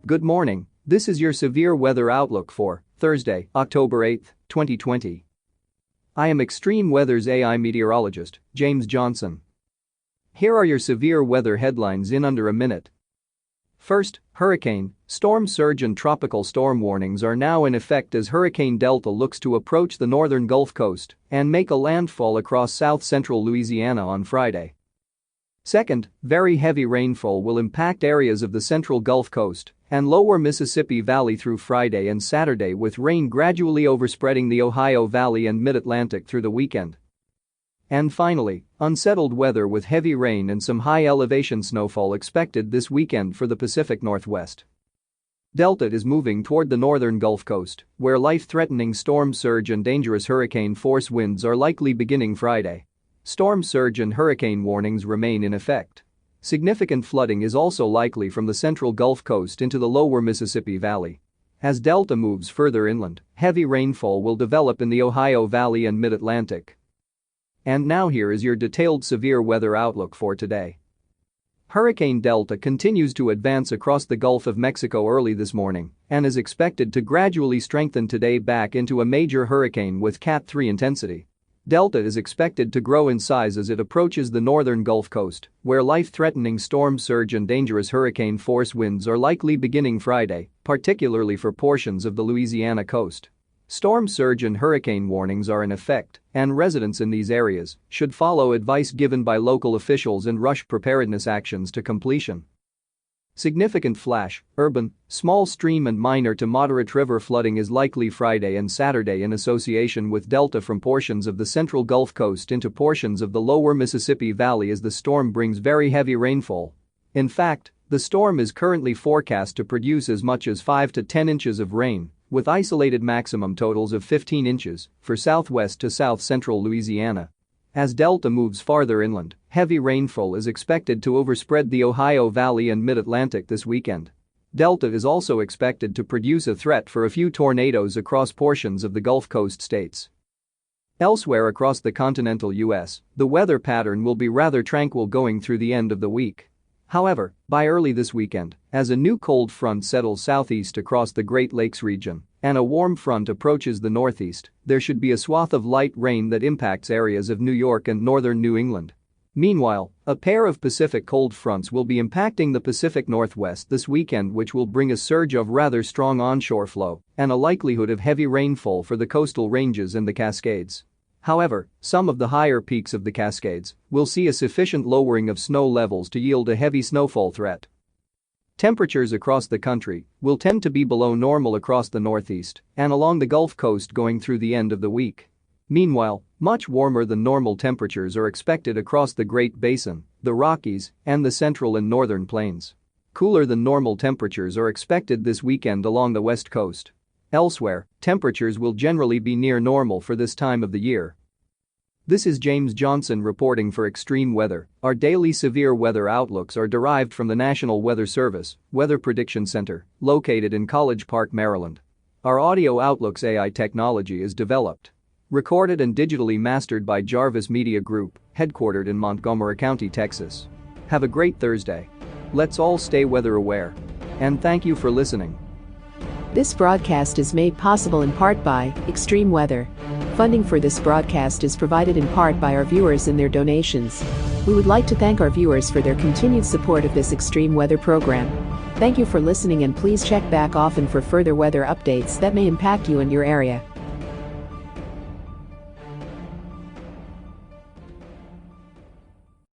Good morning, this is your severe weather outlook for Thursday, October 8, 2020. I am Extreme Weather's AI meteorologist, James Johnson. Here are your severe weather headlines in under a minute. First, hurricane, storm surge and tropical storm warnings are now in effect as Hurricane Delta looks to approach the northern Gulf Coast and make a landfall across south-central Louisiana on Friday. Second, very heavy rainfall will impact areas of the central Gulf Coast and lower Mississippi Valley through Friday and Saturday, with rain gradually overspreading the Ohio Valley and mid-Atlantic through the weekend. And finally, unsettled weather with heavy rain and some high-elevation snowfall expected this weekend for the Pacific Northwest. Delta is moving toward the northern Gulf Coast, where life-threatening storm surge and dangerous hurricane-force winds are likely beginning Friday. Storm surge and hurricane warnings remain in effect. Significant flooding is also likely from the central Gulf Coast into the lower Mississippi Valley. As Delta moves further inland, heavy rainfall will develop in the Ohio Valley and mid-Atlantic. And now here is your detailed severe weather outlook for today. Hurricane Delta continues to advance across the Gulf of Mexico early this morning and is expected to gradually strengthen today back into a major hurricane with Cat 3 intensity. Delta is expected to grow in size as it approaches the northern Gulf Coast, where life-threatening storm surge and dangerous hurricane-force winds are likely beginning Friday, particularly for portions of the Louisiana coast. Storm surge and hurricane warnings are in effect, and residents in these areas should follow advice given by local officials and rush preparedness actions to completion. Significant flash, urban, small stream and minor to moderate river flooding is likely Friday and Saturday in association with Delta from portions of the central Gulf Coast into portions of the lower Mississippi Valley as the storm brings very heavy rainfall. In fact, the storm is currently forecast to produce as much as 5 to 10 inches of rain, with isolated maximum totals of 15 inches for southwest to south-central Louisiana. As Delta moves farther inland, heavy rainfall is expected to overspread the Ohio Valley and mid-Atlantic this weekend. Delta is also expected to produce a threat for a few tornadoes across portions of the Gulf Coast states. Elsewhere across the continental U.S., the weather pattern will be rather tranquil going through the end of the week. However, by early this weekend, as a new cold front settles southeast across the Great Lakes region and a warm front approaches the northeast, there should be a swath of light rain that impacts areas of New York and northern New England. Meanwhile, a pair of Pacific cold fronts will be impacting the Pacific Northwest this weekend, which will bring a surge of rather strong onshore flow and a likelihood of heavy rainfall for the coastal ranges and the Cascades. However, some of the higher peaks of the Cascades will see a sufficient lowering of snow levels to yield a heavy snowfall threat. Temperatures across the country will tend to be below normal across the northeast and along the Gulf Coast going through the end of the week. Meanwhile, much warmer than normal temperatures are expected across the Great Basin, the Rockies, and the central and northern plains. Cooler than normal temperatures are expected this weekend along the west coast. Elsewhere, temperatures will generally be near normal for this time of the year. This is James Johnson reporting for Extreme Weather. Our daily severe weather outlooks are derived from the National Weather Service Weather Prediction Center, located in College Park, Maryland. Our audio outlooks AI technology is developed, recorded and digitally mastered by Jarvis Media Group, headquartered in Montgomery County, Texas. Have a great Thursday. Let's all stay weather aware. And thank you for listening. This broadcast is made possible in part by Extreme Weather. Funding for this broadcast is provided in part by our viewers and their donations. We would like to thank our viewers for their continued support of this Extreme Weather program. Thank you for listening, and please check back often for further weather updates that may impact you and your area.